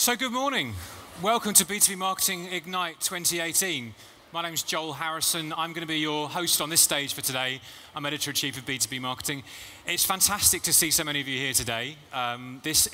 So good morning. Welcome to B2B Marketing Ignite 2018. My name is Joel Harrison. I'm going to be your host on this stage for today. I'm Editor-in-Chief of B2B Marketing. It's fantastic to see so many of you here today. This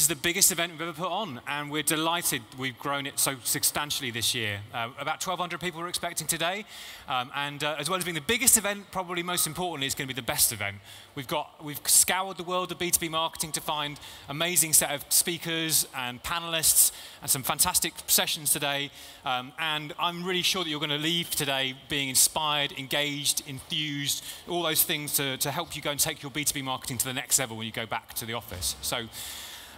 is the biggest event we've ever put on, and we're delighted we've grown it so substantially this year. About 1,200 people we're expecting today, and as well as being the biggest event, probably most importantly, it's going to be the best event. We've scoured the world of B2B marketing to find an amazing set of speakers and panelists and some fantastic sessions today, and I'm really sure that you're going to leave today being inspired, engaged, enthused, all those things to help you go and take your B2B marketing to the next level when you go back to the office. So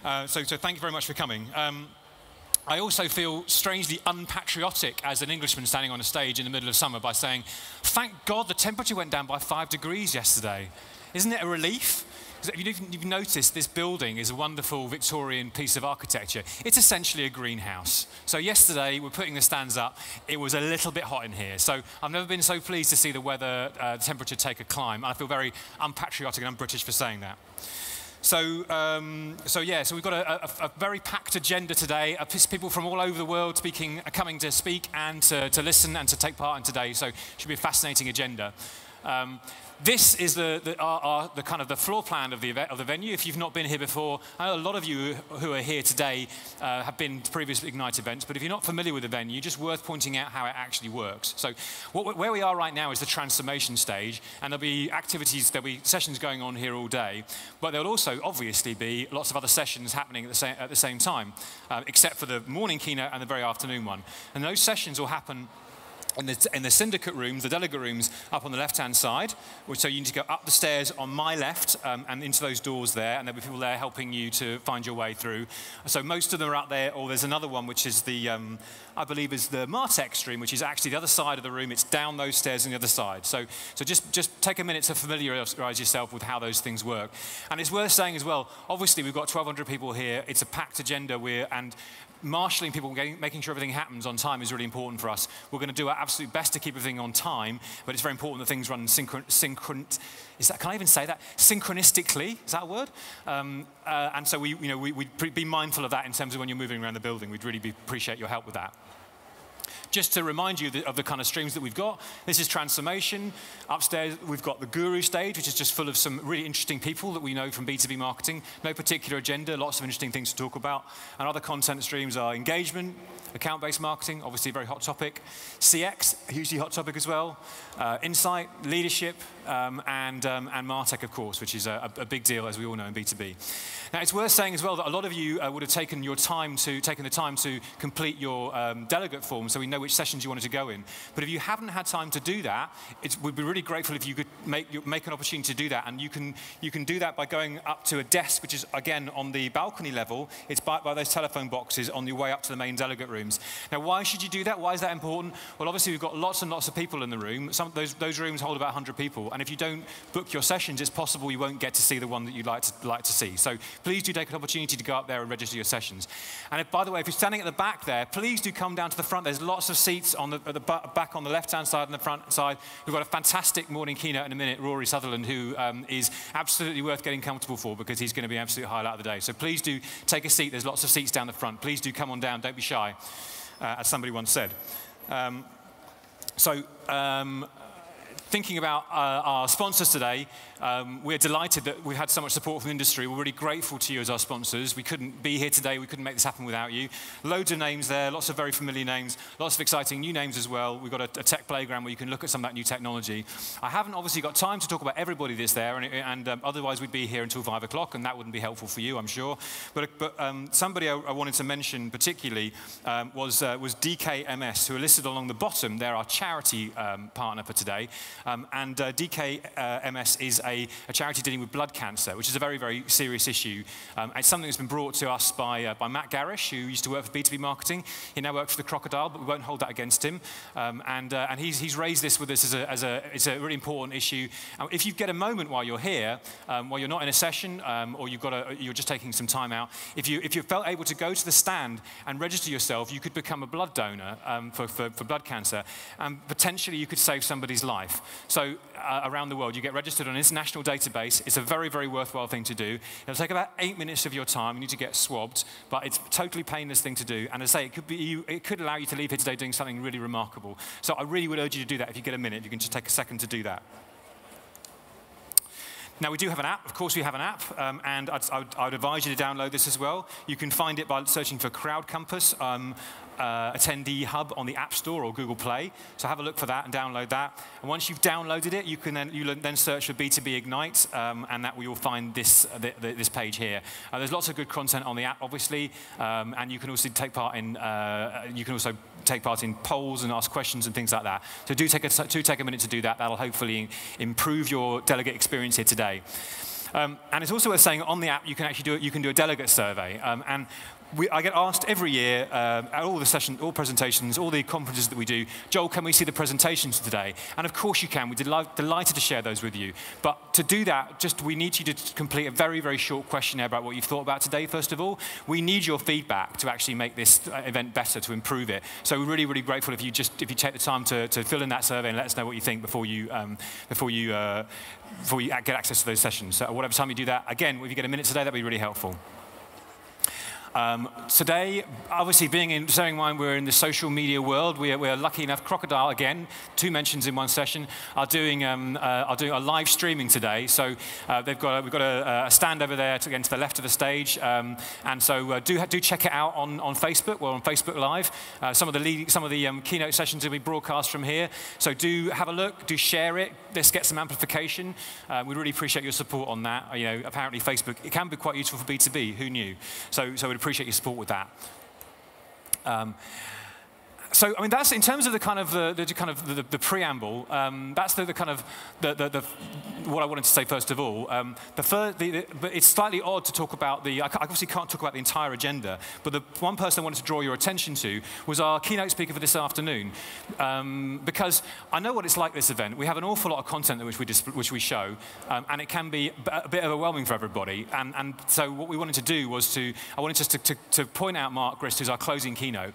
thank you very much for coming. I also feel strangely unpatriotic as an Englishman standing on a stage in the middle of summer by saying, thank God the temperature went down by 5 degrees yesterday. Isn't it a relief? You've noticed this building is a wonderful Victorian piece of architecture. It's essentially a greenhouse. So yesterday, we're putting the stands up. It was a little bit hot in here. So I've never been so pleased to see the weather, the temperature take a climb. And I feel very unpatriotic and un-British for saying that. So we've got a very packed agenda today. People from all over the world coming to speak and to listen and to take part in today. So it should be a fascinating agenda. This is the kind of the floor plan of the venue. If you've not been here before, I know a lot of you who are here today have been to previous Ignite events, but if you're not familiar with the venue, just worth pointing out how it actually works. So where we are right now is the transformation stage, and there'll be sessions going on here all day, but there'll also obviously be lots of other sessions happening at the same time, except for the morning keynote and the very afternoon one. And those sessions will happen in the syndicate rooms, the delegate rooms, up on the left-hand side. So you need to go up the stairs on my left and into those doors there, and there'll be people there helping you to find your way through. So most of them are up there, or there's another one which is I believe is the Martech stream, which is actually the other side of the room. It's down those stairs on the other side. So just take a minute to familiarize yourself with how those things work. And it's worth saying as well, obviously we've got 1,200 people here. It's a packed agenda, and marshalling people, making sure everything happens on time is really important for us. We're going to do our absolute best to keep everything on time, but it's very important that things run can I even say that? Synchronistically, is that a word? And so we'd be mindful of that in terms of when you're moving around the building. We'd really appreciate your help with that. Just to remind you of the kind of streams that we've got, this is transformation. Upstairs, we've got the guru stage, which is just full of some really interesting people that we know from B2B marketing. No particular agenda, lots of interesting things to talk about. And other content streams are engagement, account-based marketing, obviously a very hot topic. CX, a hugely hot topic as well. Insight, leadership, and Martech, of course, which is a big deal, as we all know, in B2B. Now, it's worth saying as well that a lot of you would have taken the time to complete your delegate form, so we know which sessions you wanted to go in. But if you haven't had time to do that, we'd be really grateful if you could make an opportunity to do that. And you can do that by going up to a desk, which is, again, on the balcony level. It's by those telephone boxes on your way up to the main delegate rooms. Now, why should you do that? Why is that important? Well, obviously, we've got lots and lots of people in the room. Those rooms hold about 100 people. And if you don't book your sessions, it's possible you won't get to see the one that you'd like to see. So please do take an opportunity to go up there and register your sessions. And by the way, if you're standing at the back there, please do come down to the front. There's lots of seats at the back on the left-hand side and the front side. We've got a fantastic morning keynote in a minute, Rory Sutherland, who is absolutely worth getting comfortable for because he's going to be an absolute highlight of the day. So please do take a seat. There's lots of seats down the front. Please do come on down. Don't be shy, as somebody once said. Thinking about our sponsors today, we're delighted that we've had so much support from the industry. We're really grateful to you as our sponsors. We couldn't be here today. We couldn't make this happen without you. Loads of names there, lots of very familiar names, lots of exciting new names as well. We've got a tech playground where you can look at some of that new technology. I haven't obviously got time to talk about everybody that's there, and otherwise we'd be here until 5 o'clock, and that wouldn't be helpful for you, I'm sure. But somebody I wanted to mention particularly was Dkms, who are listed along the bottom. They're our charity partner for today. And Dkms is a charity dealing with blood cancer, which is a very, very serious issue. It's something that's been brought to us by Matt Garish, who used to work for B2B Marketing. He now works for the Crocodile, but we won't hold that against him. And he's raised this with us it's a really important issue. If you get a moment while you're here, while you're not in a session, or you're just taking some time out, if you felt able to go to the stand and register yourself, you could become a blood donor for blood cancer, and potentially you could save somebody's life. So around the world, you get registered on an national database. It's a very, very worthwhile thing to do. It'll take about 8 minutes of your time. You need to get swabbed, but it's a totally painless thing to do. And as I say, it could allow you to leave here today doing something really remarkable. So I really would urge you to do that if you get a minute. If you can just take a second to do that. Now, we do have an app. Of course, we have an app, and I would advise you to download this as well. You can find it by searching for Crowd Compass Attendee Hub on the App Store or Google Play. So have a look for that and download that. And once you've downloaded it, you'll then search for B2B Ignite, and that you'll find this page here. There's lots of good content on the app, obviously, and you can also take part in polls and ask questions and things like that. So do take a minute to do that. That'll hopefully improve your delegate experience here today. And it's also worth saying on the app you can actually do a delegate survey. And I get asked every year at all the sessions, all presentations, all the conferences that we do, Joel, can we see the presentations today? And of course you can. We're delighted to share those with you. But to do that, we need you to complete a very, very short questionnaire about what you've thought about today, first of all. We need your feedback to actually make this event better, to improve it. So we're really, really grateful if you take the time to fill in that survey and let us know what you think before you get access to those sessions. So whatever time you do that, again, if you get a minute today, that'd be really helpful. Today, obviously, bearing in mind we're in the social media world, we're lucky enough. Crocodile, again, 2 mentions in one session, are doing a live streaming today. So we've got a stand over there against the left of the stage, and so do check it out on Facebook. We're on Facebook Live. Some of the keynote sessions will be broadcast from here. So do have a look, do share it. Let's get some amplification. We really appreciate your support on that. Apparently Facebook, it can be quite useful for B2B. Who knew? So we'd appreciate your support with that. So, I mean, that's in terms of the preamble. That's what I wanted to say first of all. But it's slightly odd to talk about I obviously can't talk about the entire agenda. But the one person I wanted to draw your attention to was our keynote speaker for this afternoon, because I know what it's like this event. We have an awful lot of content which we show, and it can be a bit overwhelming for everybody. And so what we wanted to do was I wanted just to point out Mark Grist, who's our closing keynote.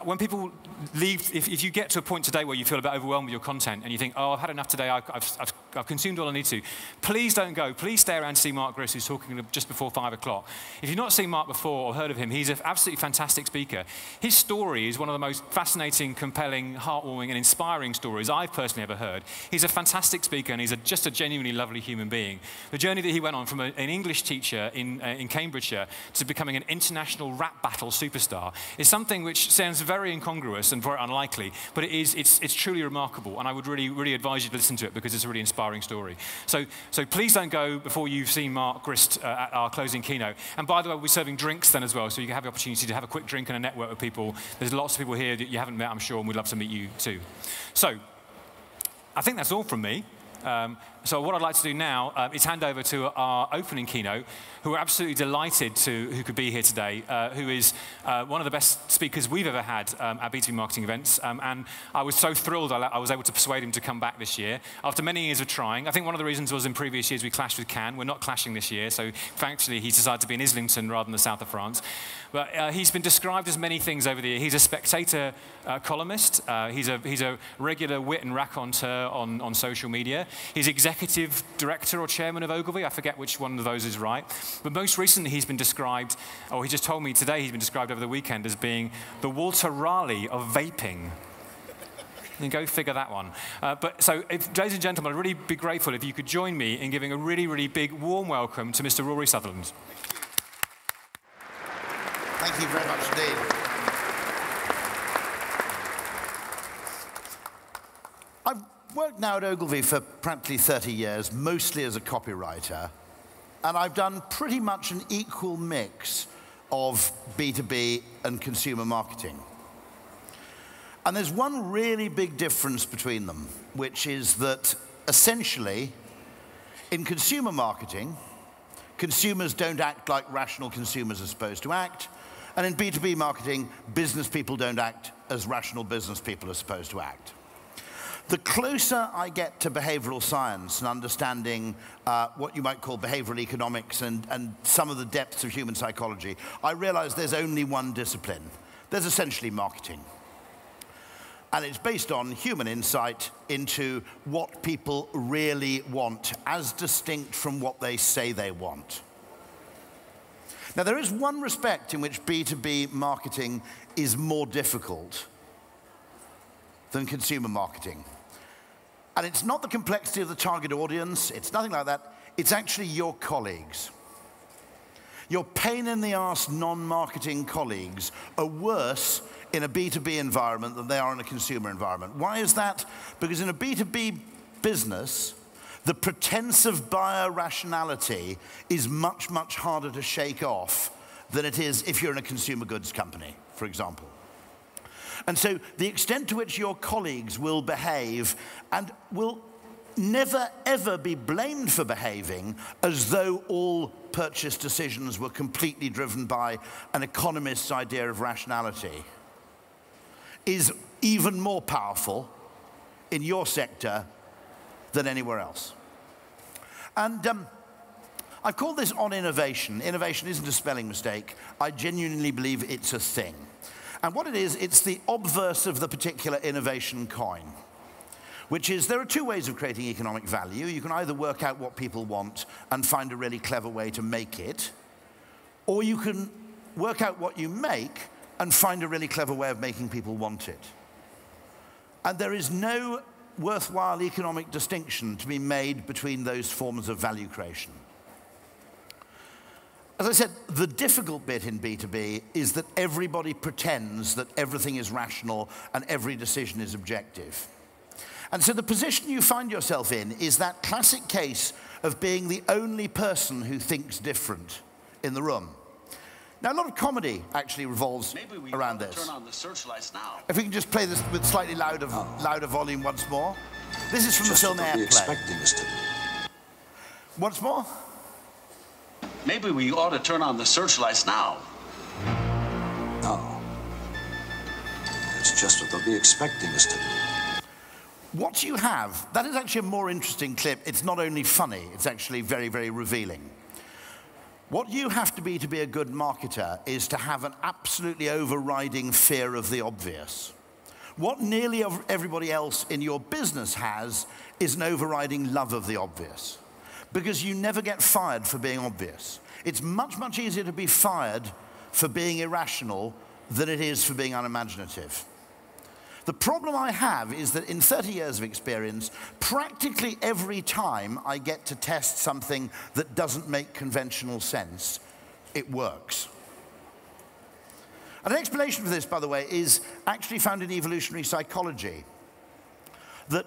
When people leave, if you get to a point today where you feel a bit overwhelmed with your content and you think, oh, I've had enough today, I've consumed all I need to, please don't go. Please stay around and see Mark Grist, who's talking just before 5 o'clock. If you've not seen Mark before or heard of him, he's an absolutely fantastic speaker. His story is one of the most fascinating, compelling, heartwarming, and inspiring stories I've personally ever heard. He's a fantastic speaker, and he's just a genuinely lovely human being. The journey that he went on from an English teacher in Cambridgeshire to becoming an international rap battle superstar is something which sounds very incongruous and very unlikely, but it's truly remarkable, and I would really, really advise you to listen to it because it's a really inspiring story. So please don't go before you've seen Mark Grist at our closing keynote. And by the way, we're serving drinks then as well, so you can have the opportunity to have a quick drink and a network with people. There's lots of people here that you haven't met, I'm sure, and we'd love to meet you too. So I think that's all from me. So what I'd like to do now is hand over to our opening keynote, who we're absolutely delighted who could be here today, who is one of the best speakers we've ever had at B2B marketing events. And I was so thrilled I was able to persuade him to come back this year. After many years of trying, I think one of the reasons was in previous years we clashed with Cannes. We're not clashing this year, so thankfully he's decided to be in Islington rather than the south of France. But he's been described as many things over the year. He's a Spectator columnist. He's a regular wit and raconteur on social media. He's executive director or chairman of Ogilvy. I forget which one of those is right. But most recently he's been described, or he just told me today he's been described over the weekend as being the Walter Raleigh of vaping. And go figure that one. Ladies and gentlemen, I'd really be grateful if you could join me in giving a really, really big, warm welcome to Mr. Rory Sutherland. Thank you very much indeed. I've worked now at Ogilvy for practically 30 years, mostly as a copywriter, and I've done pretty much an equal mix of B2B and consumer marketing. And there's one really big difference between them, which is that essentially, in consumer marketing, consumers don't act like rational consumers are supposed to act. And in B2B marketing, business people don't act as rational business people are supposed to act. The closer I get to behavioral science and understanding what you might call behavioral economics and some of the depths of human psychology, I realize there's only one discipline. There's essentially marketing. And it's based on human insight into what people really want, as distinct from what they say they want. Now, there is one respect in which B2B marketing is more difficult than consumer marketing. And it's not the complexity of the target audience, it's nothing like that, it's actually your colleagues. Your pain-in-the-ass non-marketing colleagues are worse in a B2B environment than they are in a consumer environment. Why is that? Because in a B2B business, the pretense of buyer rationality is much, much harder to shake off than it is if you're in a consumer goods company, for example. And so the extent to which your colleagues will behave and will never, ever be blamed for behaving as though all purchase decisions were completely driven by an economist's idea of rationality is even more powerful in your sector than anywhere else. And I've called this on innovation. Innovation isn't a spelling mistake. I genuinely believe it's a thing. And what it is, it's the obverse of the particular innovation coin, which is there are two ways of creating economic value. You can either work out what people want and find a really clever way to make it, or you can work out what you make and find a really clever way of making people want it. And there is no worthwhile economic distinction to be made between those forms of value creation. As I said, the difficult bit in B2B is that everybody pretends that everything is rational and every decision is objective. And so the position you find yourself in is that classic case of being the only person who thinks different in the room. Now, a lot of comedy actually revolves around this. Turn on the searchlights now. If we can just play this with slightly louder volume once more. This is from the film Airplane. Expecting us to. Once more. Maybe we ought to turn on the searchlights now. No. It's just what they'll be expecting us to do. What you have, that is actually a more interesting clip. It's not only funny, it's actually very, very revealing. What you have to be a good marketer is to have an absolutely overriding fear of the obvious. What nearly everybody else in your business has is an overriding love of the obvious. Because you never get fired for being obvious. It's much, much easier to be fired for being irrational than it is for being unimaginative. The problem I have is that in 30 years of experience, practically every time I get to test something that doesn't make conventional sense, it works. And an explanation for this, by the way, is actually found in evolutionary psychology. That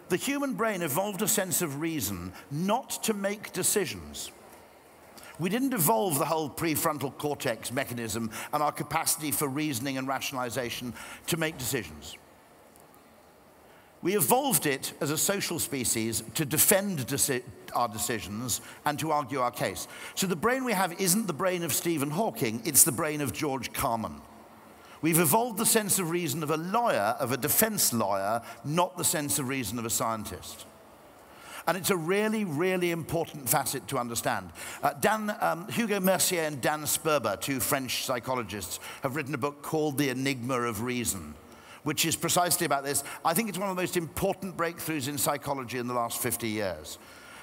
the human brain evolved a sense of reason not to make decisions. We didn't evolve the whole prefrontal cortex mechanism and our capacity for reasoning and rationalization to make decisions. We evolved it as a social species to defend our decisions and to argue our case. So the brain we have isn't the brain of Stephen Hawking, it's the brain of George Carman. We've evolved the sense of reason of a lawyer, of a defense lawyer, not the sense of reason of a scientist. And it's a really, really important facet to understand. Hugo Mercier and Dan Sperber, two French psychologists, have written a book called The Enigma of Reason, which is precisely about this. I think it's one of the most important breakthroughs in psychology in the last 50 years.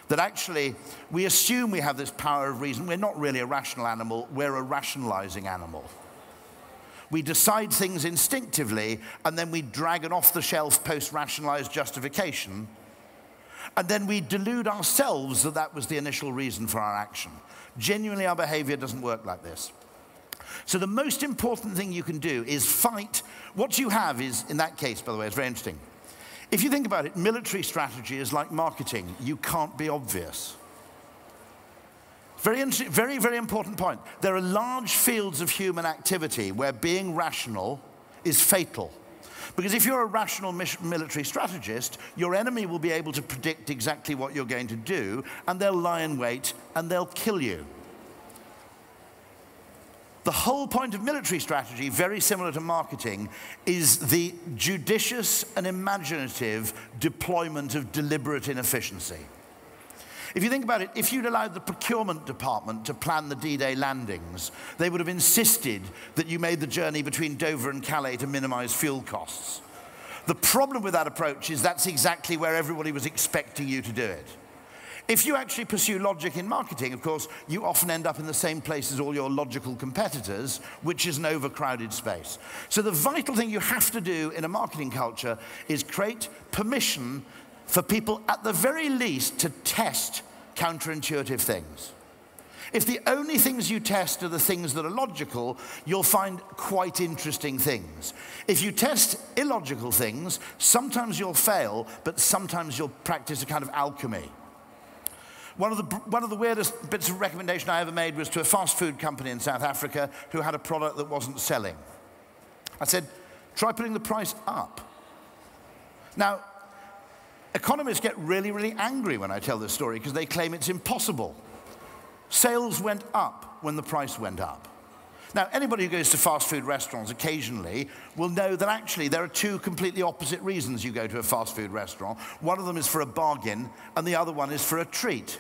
That actually, we assume we have this power of reason. We're not really a rational animal, we're a rationalizing animal. We decide things instinctively, and then we drag an off-the-shelf post-rationalized justification, and then we delude ourselves that that was the initial reason for our action. Genuinely, our behavior doesn't work like this. So the most important thing you can do is fight. What you have is, in that case, by the way, it's very interesting. If you think about it, military strategy is like marketing. You can't be obvious. Very interesting, very, very important point. There are large fields of human activity where being rational is fatal. Because if you're a rational military strategist, your enemy will be able to predict exactly what you're going to do, and they'll lie in wait, and they'll kill you. The whole point of military strategy, very similar to marketing, is the judicious and imaginative deployment of deliberate inefficiency. If you think about it, if you'd allowed the procurement department to plan the D-Day landings, they would have insisted that you made the journey between Dover and Calais to minimize fuel costs. The problem with that approach is that's exactly where everybody was expecting you to do it. If you actually pursue logic in marketing, of course, you often end up in the same place as all your logical competitors, which is an overcrowded space. So the vital thing you have to do in a marketing culture is create permission for people, at the very least, to test counterintuitive things. If the only things you test are the things that are logical, you'll find quite interesting things. If you test illogical things, sometimes you'll fail, but sometimes you'll practice a kind of alchemy. One of the weirdest bits of recommendation I ever made was to a fast food company in South Africa who had a product that wasn't selling. I said, try putting the price up. Now, economists get really, really angry when I tell this story because they claim it's impossible. Sales went up when the price went up. Now, anybody who goes to fast food restaurants occasionally will know that actually there are two completely opposite reasons you go to a fast food restaurant. One of them is for a bargain, and the other one is for a treat.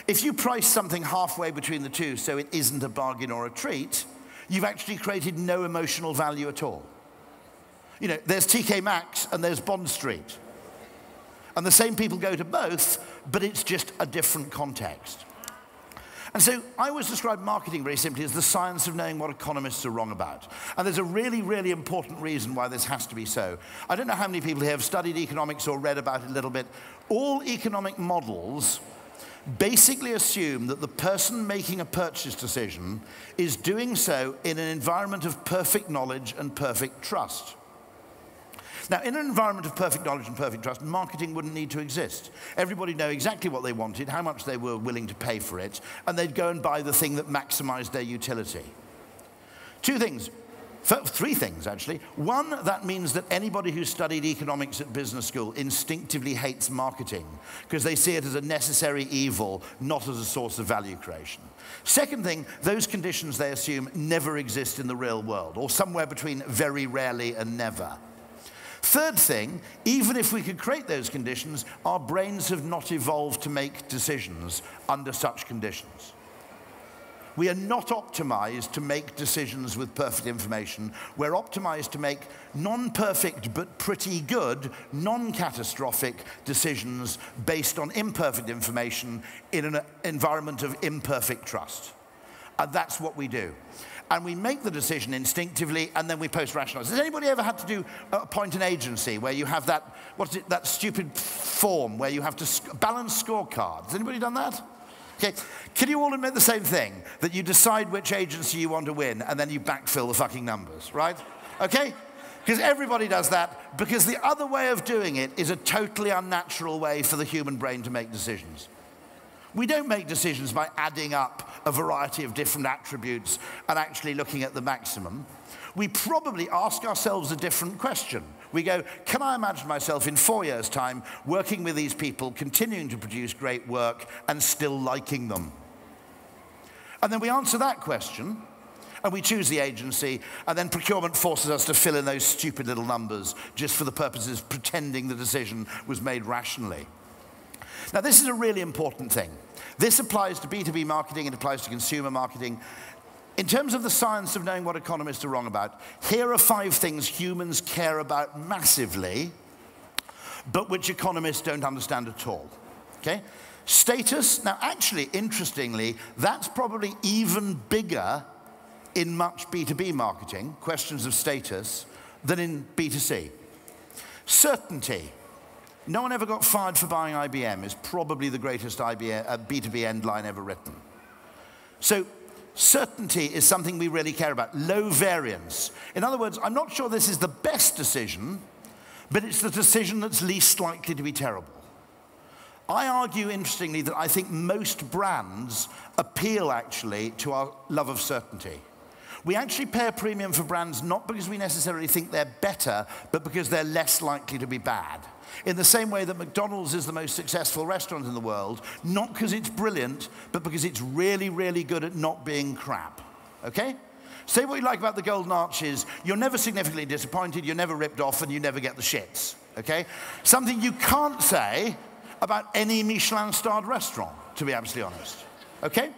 If you price something halfway between the two so it isn't a bargain or a treat, you've actually created no emotional value at all. You know, there's TK Maxx and there's Bond Street. And the same people go to both, but it's just a different context. And so I always describe marketing very simply as the science of knowing what economists are wrong about. And there's a really, really important reason why this has to be so. I don't know how many people here have studied economics or read about it a little bit. All economic models basically assume that the person making a purchase decision is doing so in an environment of perfect knowledge and perfect trust. Now, in an environment of perfect knowledge and perfect trust, marketing wouldn't need to exist. Everybody knew exactly what they wanted, how much they were willing to pay for it, and they'd go and buy the thing that maximized their utility. Three things, actually. One, that means that anybody who studied economics at business school instinctively hates marketing because they see it as a necessary evil, not as a source of value creation. Second thing, those conditions they assume never exist in the real world, or somewhere between very rarely and never. Third thing, even if we could create those conditions, our brains have not evolved to make decisions under such conditions. We are not optimized to make decisions with perfect information. We're optimized to make non-perfect but pretty good, non-catastrophic decisions based on imperfect information in an environment of imperfect trust. And that's what we do. And we make the decision instinctively, and then we post-rationalize. Has anybody ever had to appoint an agency where you have that, that stupid form where you have to balance scorecards? Has anybody done that? Okay, can you all admit the same thing? That you decide which agency you want to win, and then you backfill the fucking numbers, right? Okay? Because everybody does that, because the other way of doing it is a totally unnatural way for the human brain to make decisions. We don't make decisions by adding up a variety of different attributes and actually looking at the maximum. We probably ask ourselves a different question. We go, can I imagine myself in 4 years' time working with these people, continuing to produce great work and still liking them? And then we answer that question, and we choose the agency, and then procurement forces us to fill in those stupid little numbers just for the purposes of pretending the decision was made rationally. Now, this is a really important thing. This applies to B2B marketing, it applies to consumer marketing. In terms of the science of knowing what economists are wrong about, here are 5 things humans care about massively, but which economists don't understand at all. Okay? Status, now actually, interestingly, that's probably even bigger in much B2B marketing, questions of status, than in B2C. Certainty. No one ever got fired for buying IBM is probably the greatest B2B end line ever written. So certainty is something we really care about. Low variance. In other words, I'm not sure this is the best decision, but it's the decision that's least likely to be terrible. I argue, interestingly, that I think most brands appeal, actually, to our love of certainty. We actually pay a premium for brands not because we necessarily think they're better, but because they're less likely to be bad. In the same way that McDonald's is the most successful restaurant in the world, not because it's brilliant, but because it's really, really good at not being crap. Okay? Say what you like about the Golden Arches, you're never significantly disappointed, you're never ripped off, and you never get the shits. Okay? Something you can't say about any Michelin-starred restaurant, to be absolutely honest. Okay?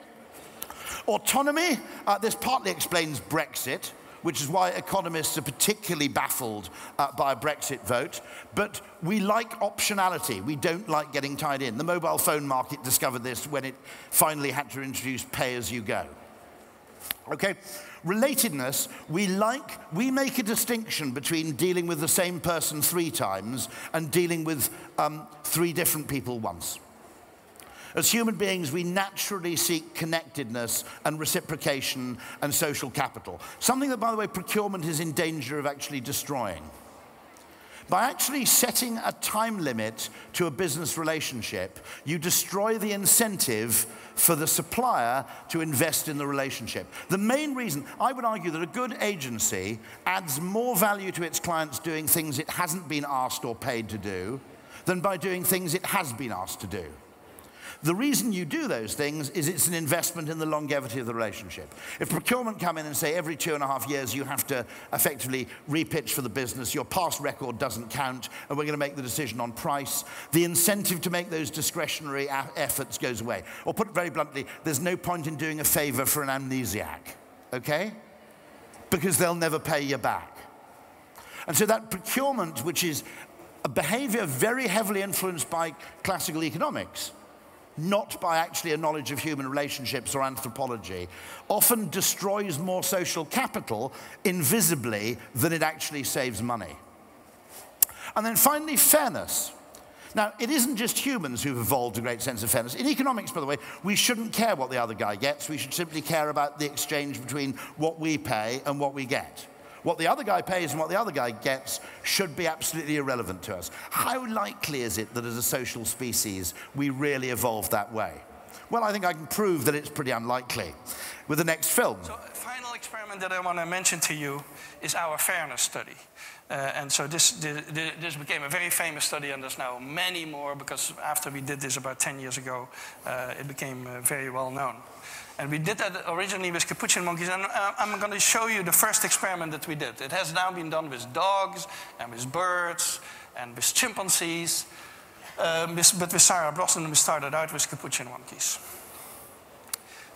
Autonomy, this partly explains Brexit. which is why economists are particularly baffled by a Brexit vote. But we like optionality. We don't like getting tied in. The mobile phone market discovered this when it finally had to introduce pay-as-you-go. Okay, relatedness, we make a distinction between dealing with the same person 3 times and dealing with 3 different people once. As human beings, we naturally seek connectedness and reciprocation and social capital. Something that, by the way, procurement is in danger of actually destroying. By actually setting a time limit to a business relationship, you destroy the incentive for the supplier to invest in the relationship. The main reason, I would argue that a good agency adds more value to its clients doing things it hasn't been asked or paid to do than by doing things it has been asked to do. The reason you do those things is it's an investment in the longevity of the relationship. If procurement come in and say every 2.5 years you have to effectively repitch for the business, your past record doesn't count, and we're going to make the decision on price, the incentive to make those discretionary efforts goes away. Or put it very bluntly, there's no point in doing a favor for an amnesiac, okay? Because they'll never pay you back. And so that procurement, which is a behavior very heavily influenced by classical economics, not by actually a knowledge of human relationships or anthropology, often destroys more social capital invisibly than it actually saves money. And then finally, fairness. Now, it isn't just humans who've evolved a great sense of fairness. In economics, by the way, we shouldn't care what the other guy gets. We should simply care about the exchange between what we pay and what we get. What the other guy pays and what the other guy gets should be absolutely irrelevant to us. How likely is it that as a social species we really evolved that way? Well, I think I can prove that it's pretty unlikely with the next film. So a final experiment that I want to mention to you is our fairness study. And so this became a very famous study, and there's now many more, because after we did this about 10 years ago, it became very well known. And we did that originally with capuchin monkeys, and I'm going to show you the first experiment that we did. It has now been done with dogs, and with birds, and with chimpanzees. But with Sarah Brosnan, we started out with capuchin monkeys.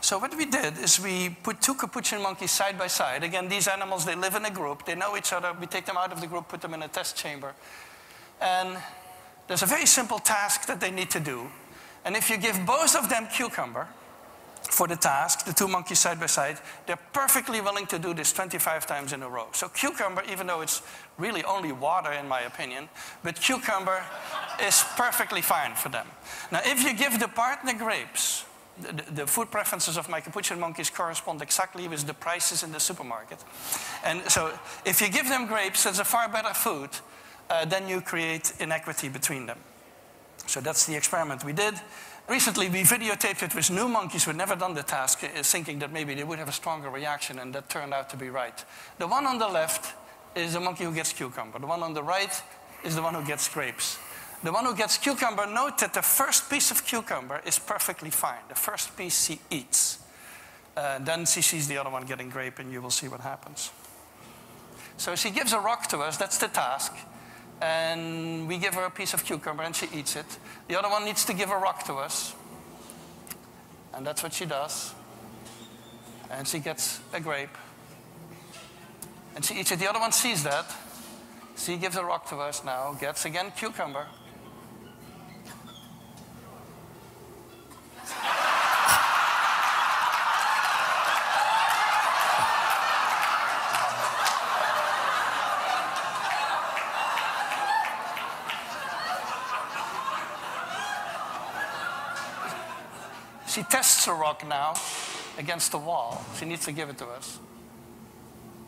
So what we did is we put 2 capuchin monkeys side by side. Again, these animals, they live in a group. They know each other. We take them out of the group, put them in a test chamber. And there's a very simple task that they need to do. And if you give both of them cucumber for the task, the 2 monkeys side by side, they're perfectly willing to do this 25 times in a row. So cucumber, even though it's really only water in my opinion, but cucumber is perfectly fine for them. Now, if you give the partner grapes, the food preferences of my capuchin monkeys correspond exactly with the prices in the supermarket. And so if you give them grapes, that's a far better food, then you create inequity between them. So that's the experiment we did. Recently, we videotaped it with new monkeys who had never done the task, thinking that maybe they would have a stronger reaction, and that turned out to be right. The one on the left is the monkey who gets cucumber. The one on the right is the one who gets grapes. The one who gets cucumber, note that the first piece of cucumber is perfectly fine. The first piece she eats. Then she sees the other one getting grape, and you will see what happens. So she gives a rock to us, that's the task. And we give her a piece of cucumber, and she eats it. The other one needs to give a rock to us. And that's what she does. And she gets a grape. And she eats it. The other one sees that. She gives a rock to us now, gets again cucumber. She tests the rock now against the wall. She needs to give it to us.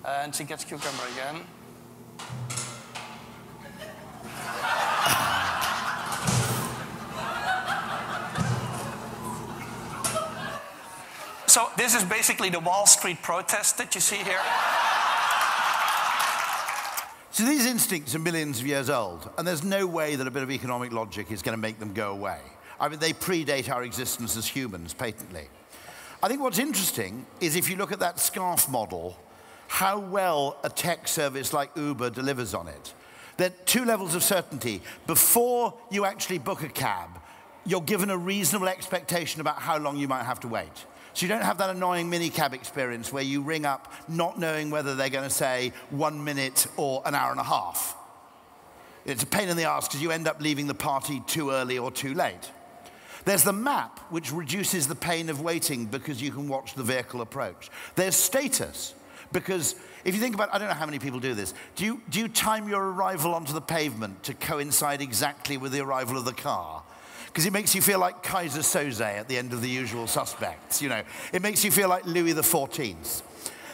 And she gets cucumber again. So this is basically the Wall Street protest that you see here. So these instincts are millions of years old, and there's no way that a bit of economic logic is going to make them go away. I mean, they predate our existence as humans, patently. I think what's interesting is if you look at that scarf model, how well a tech service like Uber delivers on it. There are 2 levels of certainty. Before you actually book a cab, you're given a reasonable expectation about how long you might have to wait. So you don't have that annoying minicab experience where you ring up not knowing whether they're going to say 1 minute or an hour and a half. It's a pain in the arse because you end up leaving the party too early or too late. There's the map, which reduces the pain of waiting because you can watch the vehicle approach. There's status, because if you think about, I don't know how many people do this, do you time your arrival onto the pavement to coincide exactly with the arrival of the car? Because it makes you feel like Kaiser Soze at the end of The Usual Suspects, you know. It makes you feel like Louis XIV.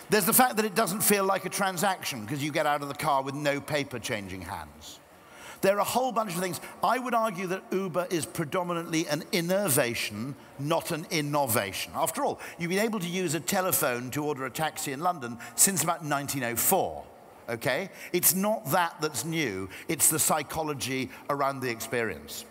There's the fact that it doesn't feel like a transaction because you get out of the car with no paper changing hands. There are a whole bunch of things. I would argue that Uber is predominantly an innovation, not an innovation. After all, you've been able to use a telephone to order a taxi in London since about 1904, okay? It's not that that's new, it's the psychology around the experience.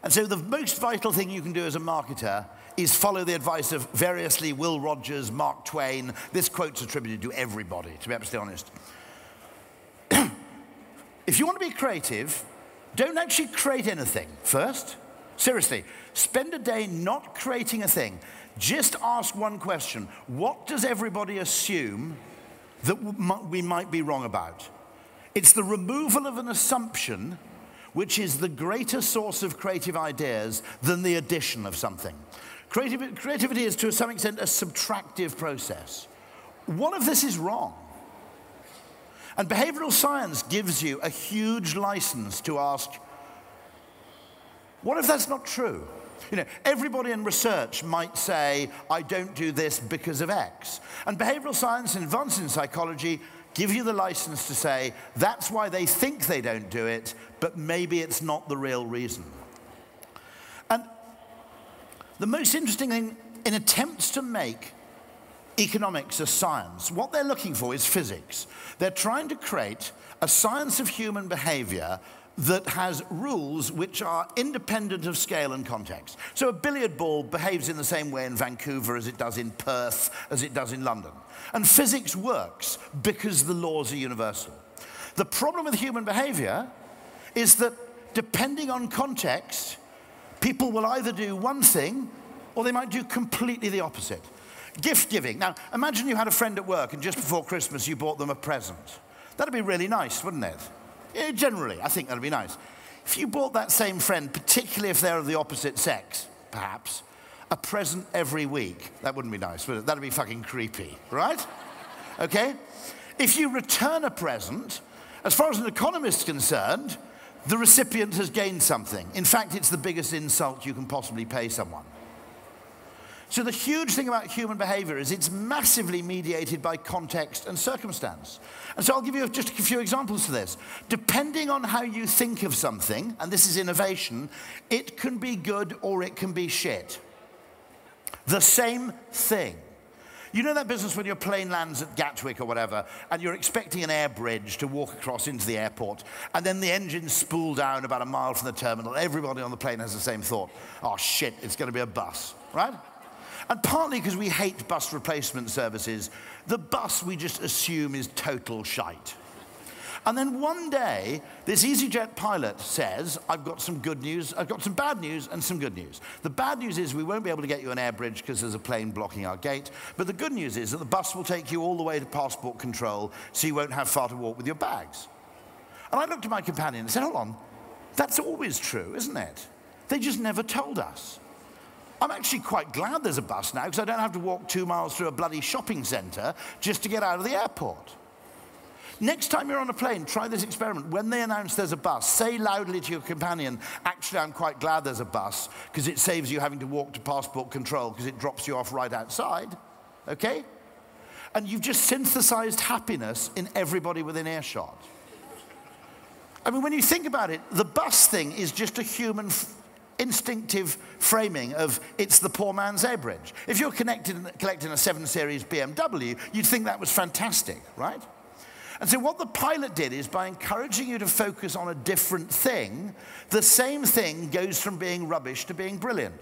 And so the most vital thing you can do as a marketer is follow the advice of variously Will Rogers, Mark Twain. This quote's attributed to everybody, to be absolutely honest. If you want to be creative, don't actually create anything first. Seriously, spend a day not creating a thing. Just ask one question. What does everybody assume that we might be wrong about? It's the removal of an assumption which is the greater source of creative ideas than the addition of something. Creativity is, to some extent, a subtractive process. What if this is wrong? And behavioral science gives you a huge license to ask, what if that's not true? You know, everybody in research might say, I don't do this because of X. And behavioral science and advances in psychology give you the license to say, that's why they think they don't do it, but maybe it's not the real reason. And the most interesting thing, in attempts to make economics a science, what they're looking for is physics. They're trying to create a science of human behavior that has rules which are independent of scale and context. So a billiard ball behaves in the same way in Vancouver as it does in Perth, as it does in London. And physics works because the laws are universal. The problem with human behavior is that depending on context, people will either do one thing or they might do completely the opposite. Gift giving. Now, imagine you had a friend at work and just before Christmas you bought them a present. That'd be really nice, wouldn't it? Yeah, generally, I think that'd be nice. If you bought that same friend, particularly if they're of the opposite sex, perhaps, a present every week, that wouldn't be nice, would it? That'd be fucking creepy, right? Okay? If you return a present, as far as an economist's concerned, the recipient has gained something. In fact, it's the biggest insult you can possibly pay someone. So the huge thing about human behavior is it's massively mediated by context and circumstance. And so I'll give you just a few examples to this. Depending on how you think of something, and this is innovation, it can be good or it can be shit. The same thing. You know that business when your plane lands at Gatwick or whatever, and you're expecting an air bridge to walk across into the airport, and then the engines spool down about a mile from the terminal. Everybody on the plane has the same thought. Oh shit, it's going to be a bus, right? And partly because we hate bus replacement services, the bus we just assume is total shite. And then one day, this EasyJet pilot says, I've got some good news, I've got some bad news and some good news. The bad news is we won't be able to get you an air bridge because there's a plane blocking our gate. But the good news is that the bus will take you all the way to passport control so you won't have far to walk with your bags. And I looked at my companion and said, hold on, that's always true, isn't it? They just never told us. I'm actually quite glad there's a bus now because I don't have to walk 2 miles through a bloody shopping centre just to get out of the airport. Next time you're on a plane, try this experiment. When they announce there's a bus, say loudly to your companion, actually, I'm quite glad there's a bus because it saves you having to walk to passport control because it drops you off right outside, okay? And you've just synthesized happiness in everybody within earshot. I mean, when you think about it, the bus thing is just a human instinctive framing of it's the poor man's air bridge. If you're collecting a 7 Series BMW, you'd think that was fantastic, right? And so what the pilot did is by encouraging you to focus on a different thing, the same thing goes from being rubbish to being brilliant.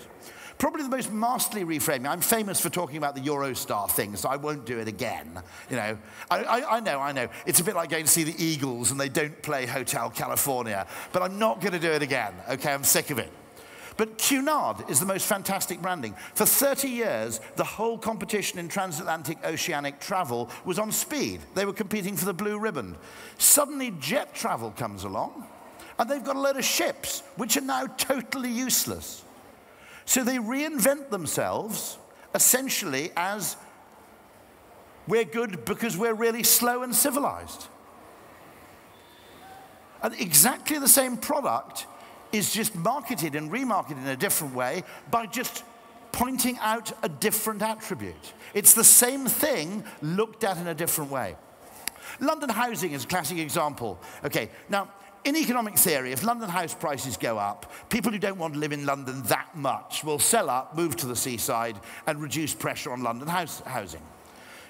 Probably the most masterly reframing. I'm famous for talking about the Eurostar thing, so I won't do it again. You know, I know. It's a bit like going to see the Eagles and they don't play Hotel California, but I'm not going to do it again, okay? I'm sick of it. But Cunard is the most fantastic branding. For 30 years, the whole competition in transatlantic oceanic travel was on speed. They were competing for the blue ribbon. Suddenly, jet travel comes along, and they've got a load of ships, which are now totally useless. So they reinvent themselves, essentially, as we're good because we're really slow and civilized. And exactly the same product is just marketed and remarketed in a different way by just pointing out a different attribute. It's the same thing looked at in a different way. London housing is a classic example. Okay, now, in economic theory, if London house prices go up, people who don't want to live in London that much will sell up, move to the seaside, and reduce pressure on London housing.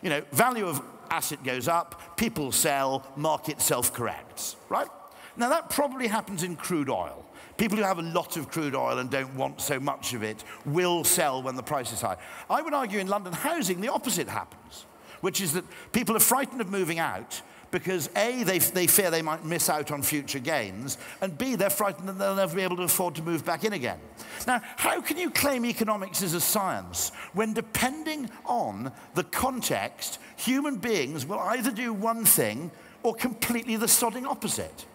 You know, value of asset goes up, people sell, market self-corrects, right? Now, that probably happens in crude oil. People who have a lot of crude oil and don't want so much of it will sell when the price is high. I would argue in London housing, the opposite happens, which is that people are frightened of moving out because A, they fear they might miss out on future gains, and B, they're frightened that they'll never be able to afford to move back in again. Now, how can you claim economics is a science when, depending on the context, human beings will either do one thing or completely the sodding opposite?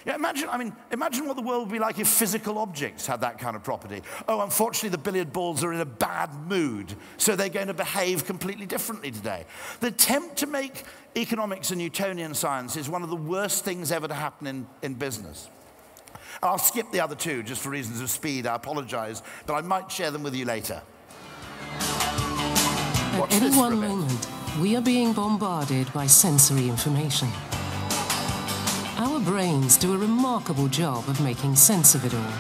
Yeah, imagine what the world would be like if physical objects had that kind of property. Oh, unfortunately, the billiard balls are in a bad mood, so they're going to behave completely differently today. The attempt to make economics a Newtonian science is one of the worst things ever to happen in business. And I'll skip the other two just for reasons of speed. I apologize, but I might share them with you later. At any one moment, we are being bombarded by sensory information. Our brains do a remarkable job of making sense of it all.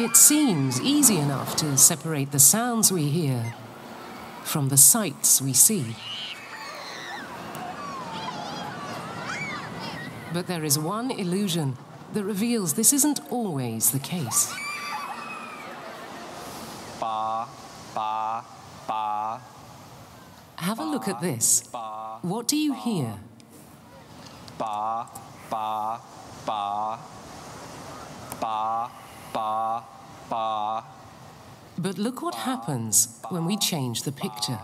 It seems easy enough to separate the sounds we hear from the sights we see. But there is one illusion that reveals this isn't always the case. Ba, ba, ba. Have a look at this. What do you hear? Ba, ba, ba. Ba, ba, ba. But look what happens when we change the picture.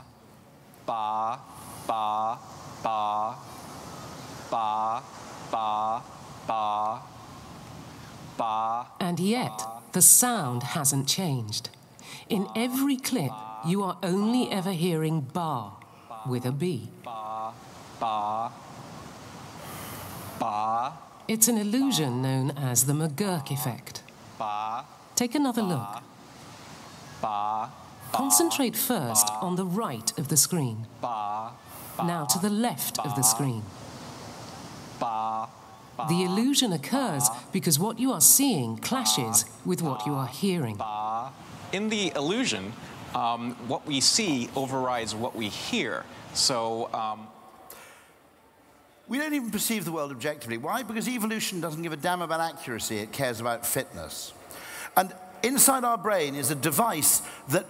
Ba, ba, ba. Ba, ba, ba. Ba. And yet, the sound hasn't changed. In every clip, you are only ever hearing ba with a B. Ba, ba, ba. It's an illusion known as the Mcgurk Effect. Ba. Take another look. Ba. Concentrate first on the right of the screen. Ba. Now to the left of the screen. Ba. The illusion occurs because what you are seeing clashes with what you are hearing. In the illusion, what we see overrides what we hear. So, we don't even perceive the world objectively. Why? Because evolution doesn't give a damn about accuracy, it cares about fitness. And inside our brain is a device that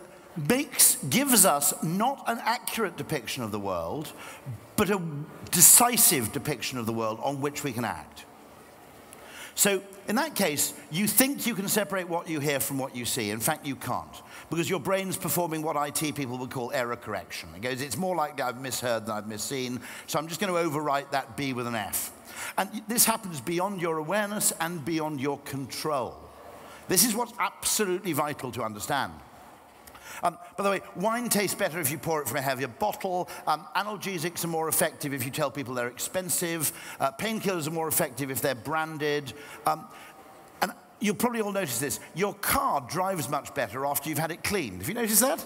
gives us not an accurate depiction of the world, but a decisive depiction of the world on which we can act. So, in that case, you think you can separate what you hear from what you see. In fact, you can't, because your brain's performing what IT people would call error correction. It goes, it's more likely I've misheard than I've misseen, so I'm just going to overwrite that B with an F. And this happens beyond your awareness and beyond your control. This is what's absolutely vital to understand. By the way, wine tastes better if you pour it from a heavier bottle. Analgesics are more effective if you tell people they're expensive. Painkillers are more effective if they're branded. And you'll probably all notice this. Your car drives much better after you've had it cleaned. Have you noticed that?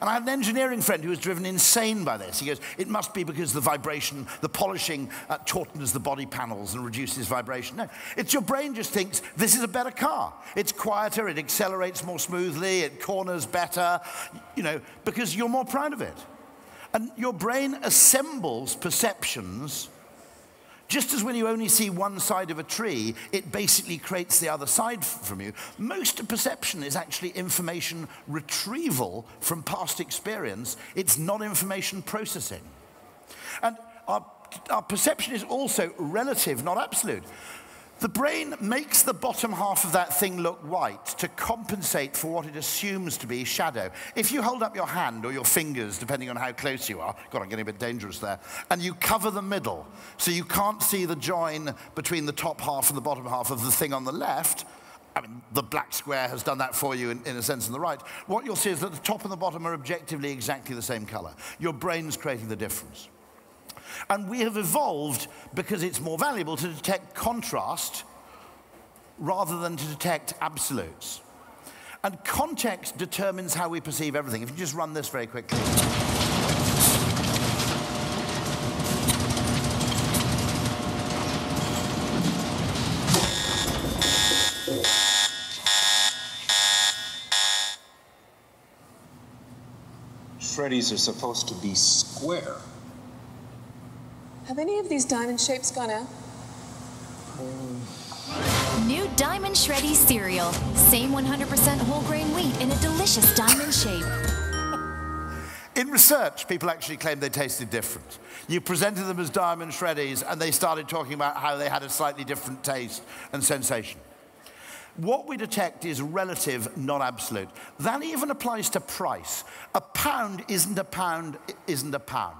And I had an engineering friend who was driven insane by this. He goes, it must be because the vibration, the polishing tautens the body panels and reduces vibration. No, it's your brain just thinks, this is a better car. It's quieter, it accelerates more smoothly, it corners better, you know, because you're more proud of it. And your brain assembles perceptions. Just as when you only see one side of a tree, it basically creates the other side from you. Most of perception is actually information retrieval from past experience. It's not information processing. And our perception is also relative, not absolute. The brain makes the bottom half of that thing look white to compensate for what it assumes to be shadow. If you hold up your hand or your fingers, depending on how close you are, God, I'm getting a bit dangerous there, and you cover the middle so you can't see the join between the top half and the bottom half of the thing on the left, I mean, the black square has done that for you in a sense on the right, what you'll see is that the top and the bottom are objectively exactly the same color. Your brain's creating the difference. And we have evolved because it's more valuable to detect contrast rather than to detect absolutes. And context determines how we perceive everything. If you just run this very quickly. Shreddies are supposed to be square. Have any of these diamond shapes gone out? New Diamond Shreddies cereal. Same 100% whole grain wheat in a delicious diamond shape. In research, people actually claimed they tasted different. You presented them as Diamond Shreddies, and they started talking about how they had a slightly different taste and sensation. What we detect is relative, not absolute. That even applies to price. A pound isn't a pound, isn't a pound.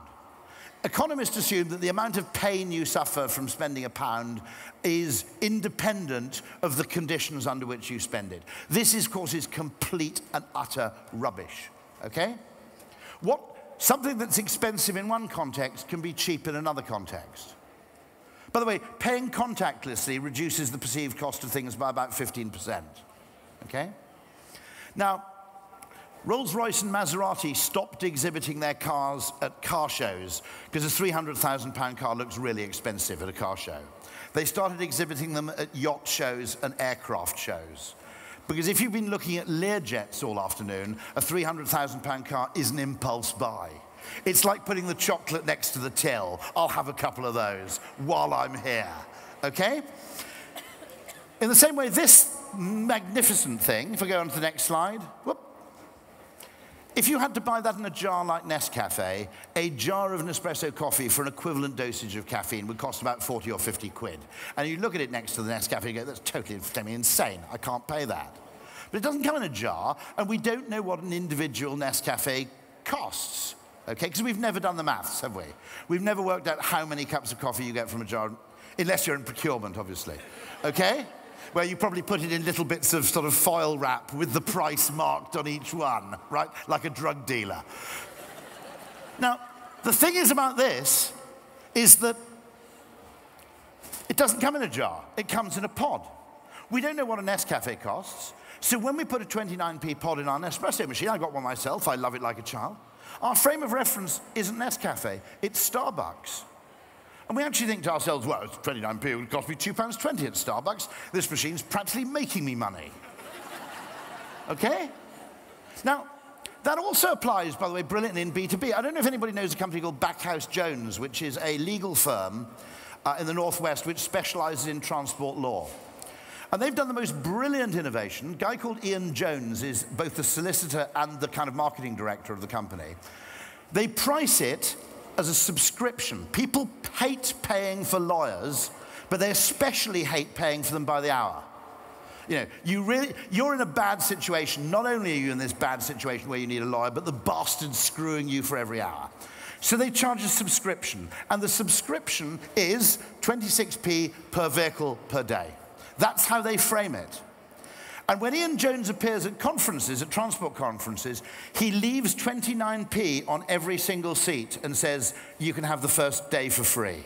Economists assume that the amount of pain you suffer from spending a pound is independent of the conditions under which you spend it. This is, of course, is complete and utter rubbish, okay? Something that's expensive in one context can be cheap in another context. By the way, paying contactlessly reduces the perceived cost of things by about 15%, okay? Now, Rolls-Royce and Maserati stopped exhibiting their cars at car shows because a £300,000 car looks really expensive at a car show. They started exhibiting them at yacht shows and aircraft shows. Because if you've been looking at Learjets all afternoon, a £300,000 car is an impulse buy. It's like putting the chocolate next to the till. I'll have a couple of those while I'm here, okay? In the same way, this magnificent thing, if I go on to the next slide, whoop. If you had to buy that in a jar like Nescafe, a jar of Nespresso coffee for an equivalent dosage of caffeine would cost about 40 or 50 quid. And you look at it next to the Nescafe and go, that's totally insane. I can't pay that. But it doesn't come in a jar, and we don't know what an individual Nescafe costs. Okay, because we've never done the maths, have we? We've never worked out how many cups of coffee you get from a jar, unless you're in procurement, obviously. Okay? Where you probably put it in little bits of sort of foil wrap with the price marked on each one, right? Like a drug dealer. Now, the thing is about this is that it doesn't come in a jar. It comes in a pod. We don't know what a Nescafe costs, so when we put a 29p pod in our Nespresso machine, I got one myself, I love it like a child, our frame of reference isn't Nescafe, it's Starbucks. And we actually think to ourselves, well, it's 29p, it would cost me £2.20 at Starbucks. This machine's practically making me money. Okay? Now, that also applies, by the way, brilliantly in B2B. I don't know if anybody knows a company called Backhouse Jones, which is a legal firm in the Northwest which specializes in transport law. And they've done the most brilliant innovation. A guy called Ian Jones is both the solicitor and the kind of marketing director of the company. They price it as a subscription. People hate paying for lawyers, but they especially hate paying for them by the hour. You know, you're in a bad situation. Not only are you in this bad situation where you need a lawyer, but the bastard's screwing you for every hour. So they charge a subscription, and the subscription is 26p per vehicle per day. That's how they frame it. And when Ian Jones appears at conferences, at transport conferences, he leaves 29p on every single seat and says, you can have the first day for free.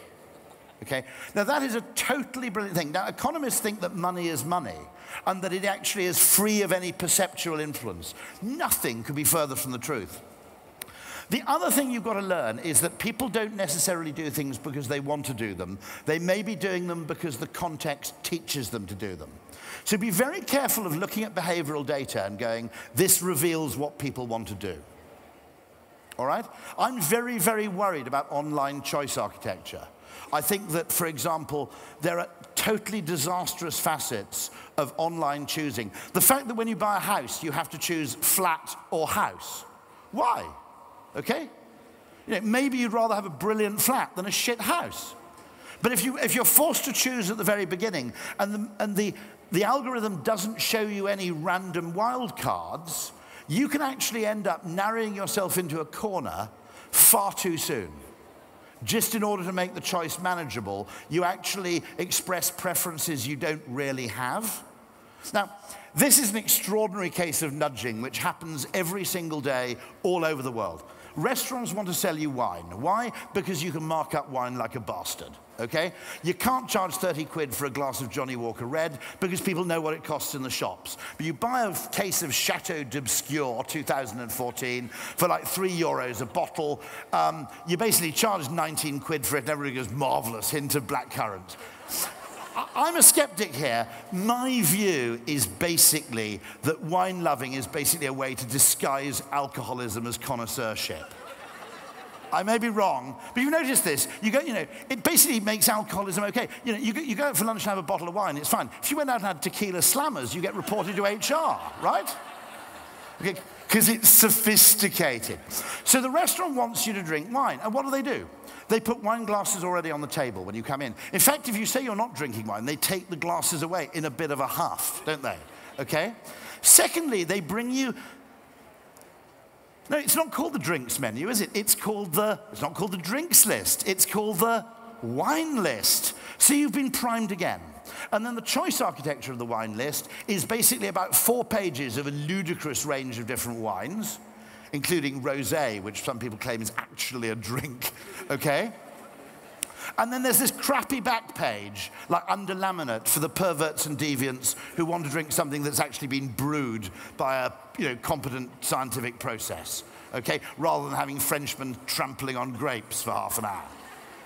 Okay? Now, that is a totally brilliant thing. Now, economists think that money is money, and that it actually is free of any perceptual influence. Nothing could be further from the truth. The other thing you've got to learn is that people don't necessarily do things because they want to do them. They may be doing them because the context teaches them to do them. So be very careful of looking at behavioral data and going, this reveals what people want to do. All right? I'm very, very worried about online choice architecture. I think that, for example, there are totally disastrous facets of online choosing. The fact that when you buy a house, you have to choose flat or house. Why? Okay? You know, maybe you'd rather have a brilliant flat than a shit house. But if you're forced to choose at the very beginning, and the algorithm doesn't show you any random wildcards, you can actually end up narrowing yourself into a corner far too soon. Just in order to make the choice manageable, you actually express preferences you don't really have. Now, this is an extraordinary case of nudging, which happens every single day all over the world. Restaurants want to sell you wine. Why? Because you can mark up wine like a bastard, okay? You can't charge 30 quid for a glass of Johnny Walker Red because people know what it costs in the shops. But you buy a case of Chateau d'Obscur 2014 for like €3 a bottle. You basically charge 19 quid for it and everybody goes, marvelous, hint of blackcurrant. I'm a skeptic here. My view is basically that wine loving is basically a way to disguise alcoholism as connoisseurship. I may be wrong, but you notice this. It basically makes alcoholism okay. You go out for lunch and have a bottle of wine, it's fine. If you went out and had tequila slammers, you get reported to HR, right? Okay, because it's sophisticated. So the restaurant wants you to drink wine, and what do? They put wine glasses already on the table when you come in. In fact, if you say you're not drinking wine, they take the glasses away in a bit of a huff, don't they? Okay? Secondly, they bring you... No, it's not called the drinks menu, is it? It's not called the drinks list. It's called the wine list. So you've been primed again. And then the choice architecture of the wine list is basically about 4 pages of a ludicrous range of different wines, including rosé, which some people claim is actually a drink, okay? And then there's this crappy back page, like under laminate, for the perverts and deviants who want to drink something that's actually been brewed by a competent scientific process, okay? Rather than having Frenchmen trampling on grapes for half an hour,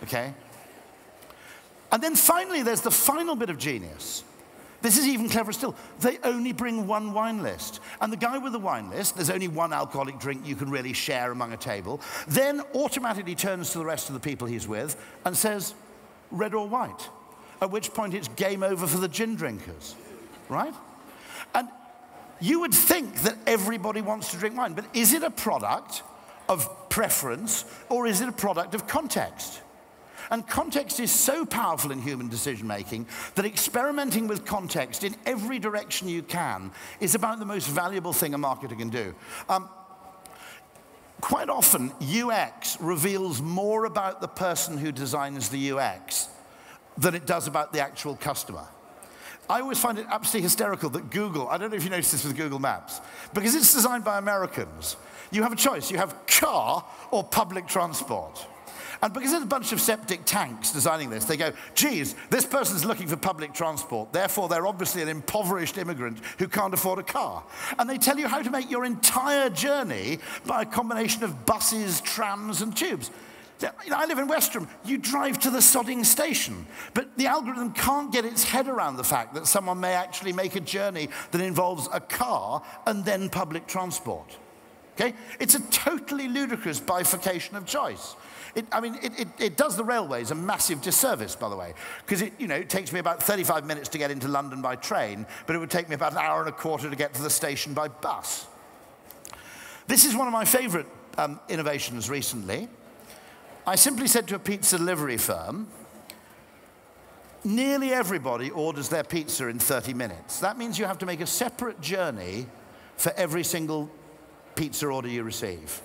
okay? And then finally, there's the final bit of genius. This is even cleverer still. They only bring 1 wine list. And the guy with the wine list, there's only 1 alcoholic drink you can really share among a table, then automatically turns to the rest of the people he's with and says, red or white? At which point it's game over for the gin drinkers, right? And you would think that everybody wants to drink wine, but is it a product of preference or is it a product of context? And context is so powerful in human decision-making that experimenting with context in every direction you can is about the most valuable thing a marketer can do. Quite often, UX reveals more about the person who designs the UX than it does about the actual customer. I always find it absolutely hysterical that Google, I don't know if you noticed this with Google Maps, because it's designed by Americans, you have a choice. You have car or public transport. And because there's a bunch of septic tanks designing this, they go, geez, this person's looking for public transport, therefore they're obviously an impoverished immigrant who can't afford a car. And they tell you how to make your entire journey by a combination of buses, trams, and tubes. I live in Westerham. You drive to the sodding station. But the algorithm can't get its head around the fact that someone may actually make a journey that involves a car and then public transport. Okay? It's a totally ludicrous bifurcation of choice. It does the railways a massive disservice, by the way, because it takes me about 35 minutes to get into London by train, but it would take me about an hour and a quarter to get to the station by bus. This is one of my favorite innovations recently. I simply said to a pizza delivery firm, nearly everybody orders their pizza in 30 minutes. That means you have to make a separate journey for every single pizza order you receive.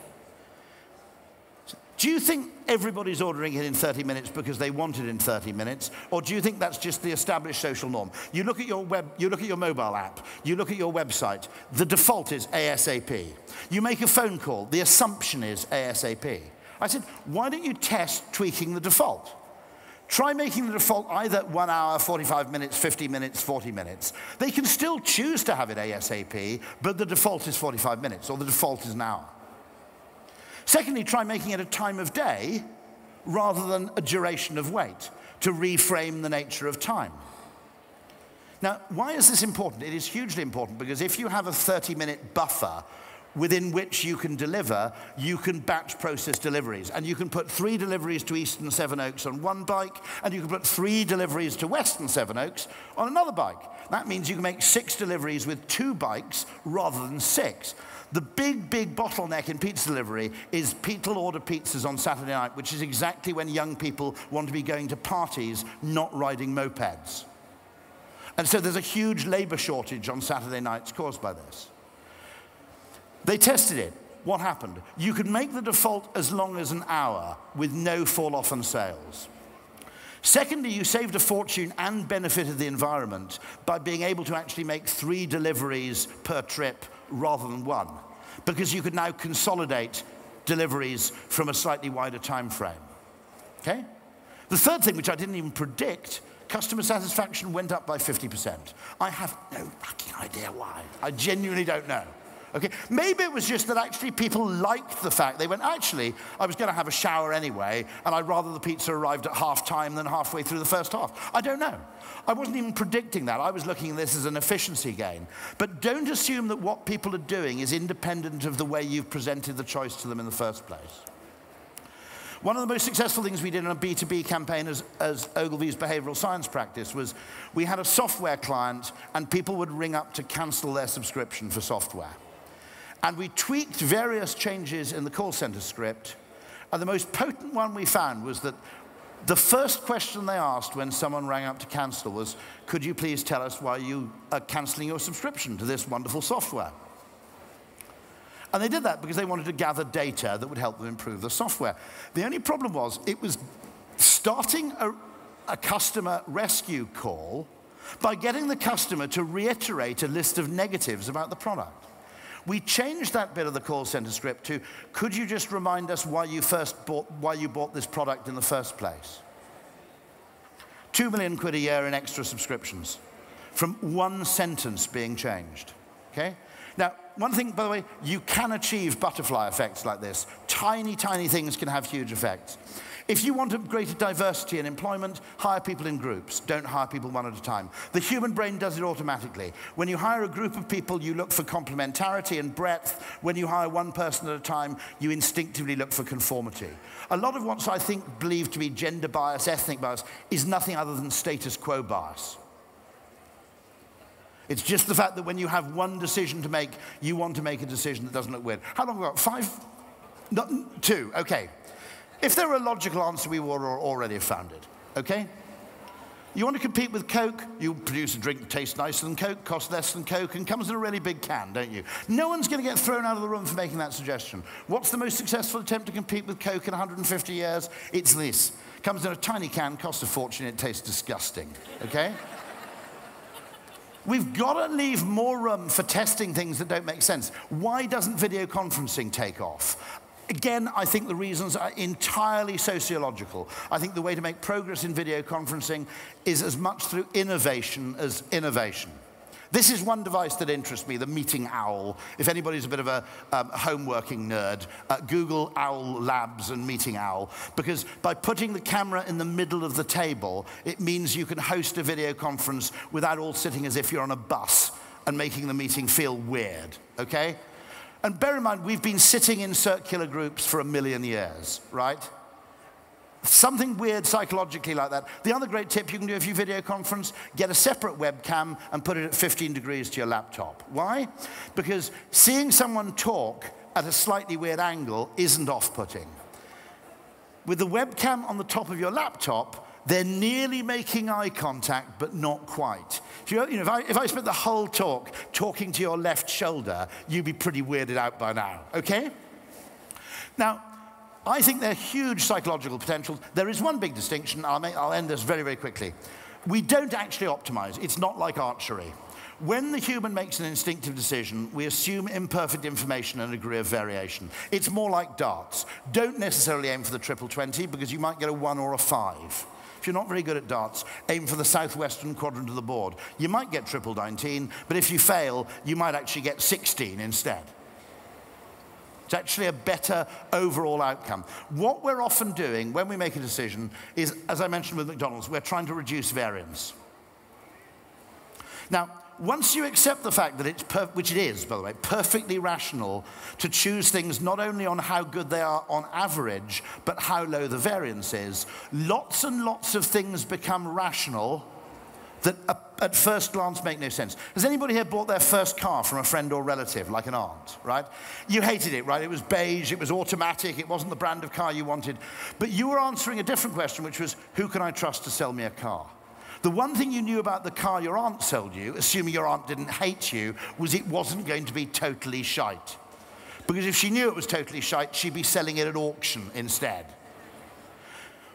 Do you think everybody's ordering it in 30 minutes because they want it in 30 minutes, or do you think that's just the established social norm? You look at your mobile app, you look at your website, the default is ASAP. You make a phone call, the assumption is ASAP. I said, why don't you test tweaking the default? Try making the default either 1 hour, 45 minutes, 50 minutes, 40 minutes. They can still choose to have it ASAP, but the default is 45 minutes, or the default is an hour. Secondly, try making it a time of day rather than a duration of wait to reframe the nature of time. Now, why is this important? It is hugely important because if you have a 30-minute buffer within which you can deliver, you can batch process deliveries. And you can put 3 deliveries to Eastern Sevenoaks on one bike, and you can put 3 deliveries to Western Sevenoaks on another bike. That means you can make 6 deliveries with 2 bikes rather than 6. The big bottleneck in pizza delivery is people order pizzas on Saturday night, which is exactly when young people want to be going to parties, not riding mopeds. And so there's a huge labor shortage on Saturday nights caused by this. They tested it. What happened? You could make the default as long as an hour with no fall off on sales. Secondly, you saved a fortune and benefited the environment by being able to actually make 3 deliveries per trip rather than 1, because you could now consolidate deliveries from a slightly wider time frame. Okay? The third thing, which I didn't even predict, customer satisfaction went up by 50%. I have no fucking idea why. I genuinely don't know. Okay? Maybe it was just that actually people liked the fact, they went, actually, I was going to have a shower anyway, and I'd rather the pizza arrived at half time than halfway through the first half. I don't know. I wasn't even predicting that. I was looking at this as an efficiency gain. But don't assume that what people are doing is independent of the way you've presented the choice to them in the first place. One of the most successful things we did in a B2B campaign as Ogilvy's behavioral science practice was we had a software client, and people would ring up to cancel their subscription for software. And we tweaked various changes in the call center script, and the most potent one we found was that the first question they asked when someone rang up to cancel was, could you please tell us why you are canceling your subscription to this wonderful software? And they did that because they wanted to gather data that would help them improve the software. The only problem was it was starting a customer rescue call by getting the customer to reiterate a list of negatives about the product. We changed that bit of the call center script to, could you just remind us why you bought this product in the first place? 2 million quid a year in extra subscriptions from 1 sentence being changed, okay? Now, one thing, by the way, you can achieve butterfly effects like this. Tiny things can have huge effects. If you want a greater diversity in employment, hire people in groups. Don't hire people one at a time. The human brain does it automatically. When you hire a group of people, you look for complementarity and breadth. When you hire one person at a time, you instinctively look for conformity. A lot of what I think believed to be gender bias, ethnic bias, is nothing other than status quo bias. It's just the fact that when you have one decision to make, you want to make a decision that doesn't look weird. How long have we got? 5? No, 2, okay. If there were a logical answer, we would already have found it, okay? You want to compete with Coke? You produce a drink that tastes nicer than Coke, costs less than Coke, and comes in a really big can, don't you? No one's going to get thrown out of the room for making that suggestion. What's the most successful attempt to compete with Coke in 150 years? It's this. Comes in a tiny can, costs a fortune, it tastes disgusting, okay? We've got to leave more room for testing things that don't make sense. Why doesn't video conferencing take off? Again, I think the reasons are entirely sociological. I think the way to make progress in video conferencing is as much through innovation as innovation. This is one device that interests me, the Meeting Owl. If anybody's a bit of a home-working nerd, Google Owl Labs and Meeting Owl, because by putting the camera in the middle of the table, it means you can host a video conference without all sitting as if you're on a bus and making the meeting feel weird, okay? And bear in mind, we've been sitting in circular groups for 1 million years, right? Something weird psychologically like that. The other great tip you can do if you video conference, get a separate webcam and put it at 15 degrees to your laptop. Why? Because seeing someone talk at a slightly weird angle isn't off-putting. With the webcam on the top of your laptop, they're nearly making eye contact, but not quite. If I spent the whole talk talking to your left shoulder, you'd be pretty weirded out by now, okay? Now, I think there are huge psychological potentials. There is one big distinction. I'll end this very, very quickly. We don't actually optimize. It's not like archery. When the human makes an instinctive decision, we assume imperfect information and a degree of variation. It's more like darts. Don't necessarily aim for the triple 20 because you might get a 1 or a 5. If you're not very good at darts, aim for the southwestern quadrant of the board. You might get triple 19, but if you fail, you might actually get 16 instead. It's actually a better overall outcome. What we're often doing when we make a decision is, as I mentioned with McDonald's, we're trying to reduce variance. Now, once you accept the fact that it's, which it is, by the way, perfectly rational to choose things not only on how good they are on average, but how low the variance is, lots and lots of things become rational that at first glance make no sense. Has anybody here bought their first car from a friend or relative, like an aunt, right? You hated it, right? It was beige, it was automatic, it wasn't the brand of car you wanted. But you were answering a different question, which was, who can I trust to sell me a car? The one thing you knew about the car your aunt sold you, assuming your aunt didn't hate you, was it wasn't going to be totally shite. Because if she knew it was totally shite, she'd be selling it at auction instead.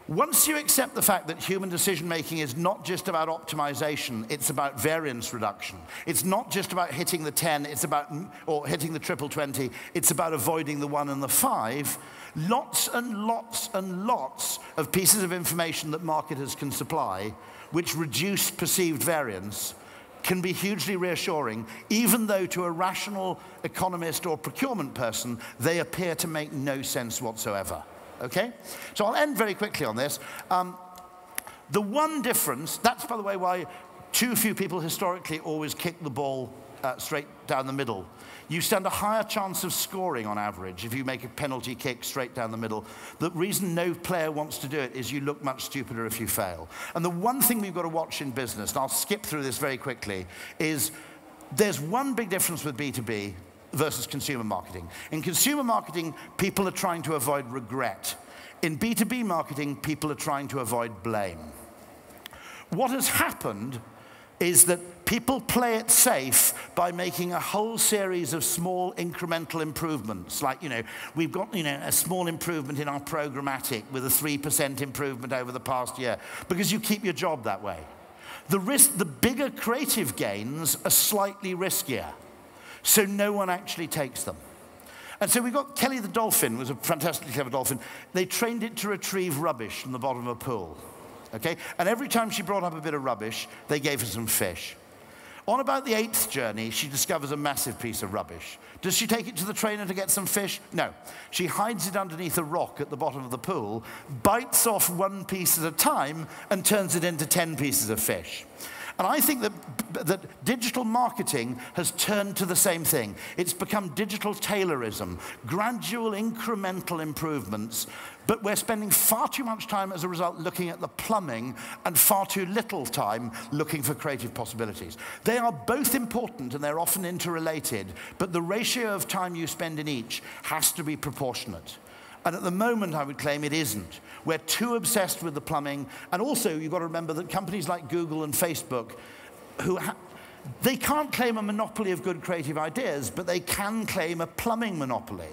Once you accept the fact that human decision-making is not just about optimization, it's about variance reduction. It's not just about hitting the 10, it's about, or hitting the triple 20, it's about avoiding the 1 and the 5. Lots and lots and lots of pieces of information that marketers can supply, which reduce perceived variance, can be hugely reassuring, even though to a rational economist or procurement person, they appear to make no sense whatsoever. Okay? So I'll end very quickly on this. The one difference, that's by the way why too few people historically always kick the ball straight down the middle. You stand a higher chance of scoring on average if you make a penalty kick straight down the middle. The reason no player wants to do it is you look much stupider if you fail. And the one thing we've got to watch in business, and I'll skip through this very quickly, is there's one big difference with B2B versus consumer marketing. In consumer marketing, people are trying to avoid regret. In B2B marketing, people are trying to avoid blame. What has happened is that people play it safe by making a whole series of small incremental improvements. Like, we've got, a small improvement in our programmatic with a 3% improvement over the past year, because you keep your job that way. The bigger creative gains are slightly riskier. So no one actually takes them. And so we got Kelly the dolphin, was a fantastically clever dolphin. They trained it to retrieve rubbish from the bottom of a pool. Okay? And every time she brought up a bit of rubbish, they gave her some fish. On about the 8th journey, she discovers a massive piece of rubbish. Does she take it to the trainer to get some fish? No. She hides it underneath a rock at the bottom of the pool, bites off one piece at a time, and turns it into 10 pieces of fish. And I think that digital marketing has turned to the same thing. It's become digital Taylorism, gradual incremental improvements, but we're spending far too much time as a result looking at the plumbing and far too little time looking for creative possibilities. They are both important and they're often interrelated, but the ratio of time you spend in each has to be proportionate. And at the moment, I would claim it isn't. We're too obsessed with the plumbing. And also, you've got to remember that companies like Google and Facebook, they can't claim a monopoly of good creative ideas, but they can claim a plumbing monopoly.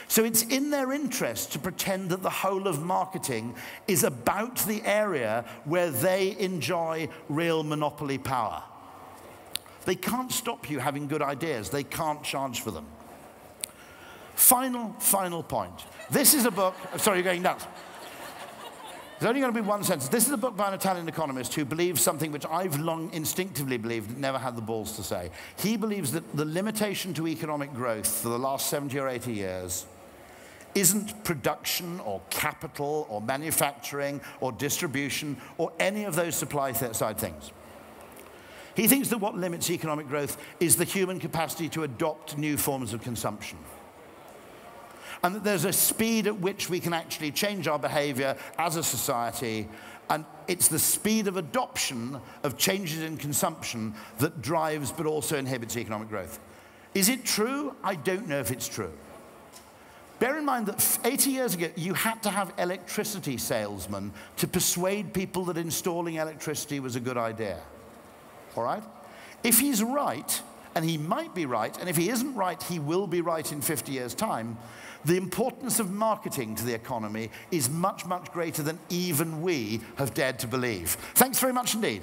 So it's in their interest to pretend that the whole of marketing is about the area where they enjoy real monopoly power. They can't stop you having good ideas. They can't charge for them. Final point. This is a book, sorry, you're going nuts. There's only going to be one sentence. This is a book by an Italian economist who believes something which I've long instinctively believed, never had the balls to say. He believes that the limitation to economic growth for the last 70 or 80 years isn't production or capital or manufacturing or distribution or any of those supply side things. He thinks that what limits economic growth is the human capacity to adopt new forms of consumption. And that there's a speed at which we can actually change our behavior as a society, and it's the speed of adoption of changes in consumption that drives but also inhibits economic growth. Is it true? I don't know if it's true. Bear in mind that 80 years ago, you had to have electricity salesmen to persuade people that installing electricity was a good idea. All right? If he's right, and he might be right, and if he isn't right, he will be right in 50 years' time, the importance of marketing to the economy is much, much greater than even we have dared to believe. Thanks very much indeed.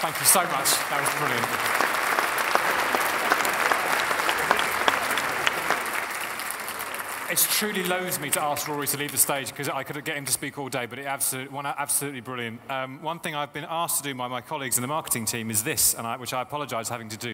Thank you so much. That was brilliant. It truly loathes me to ask Rory to leave the stage because I could get him to speak all day, but absolutely brilliant. One thing I've been asked to do by my colleagues in the marketing team is this, which I apologise having to do.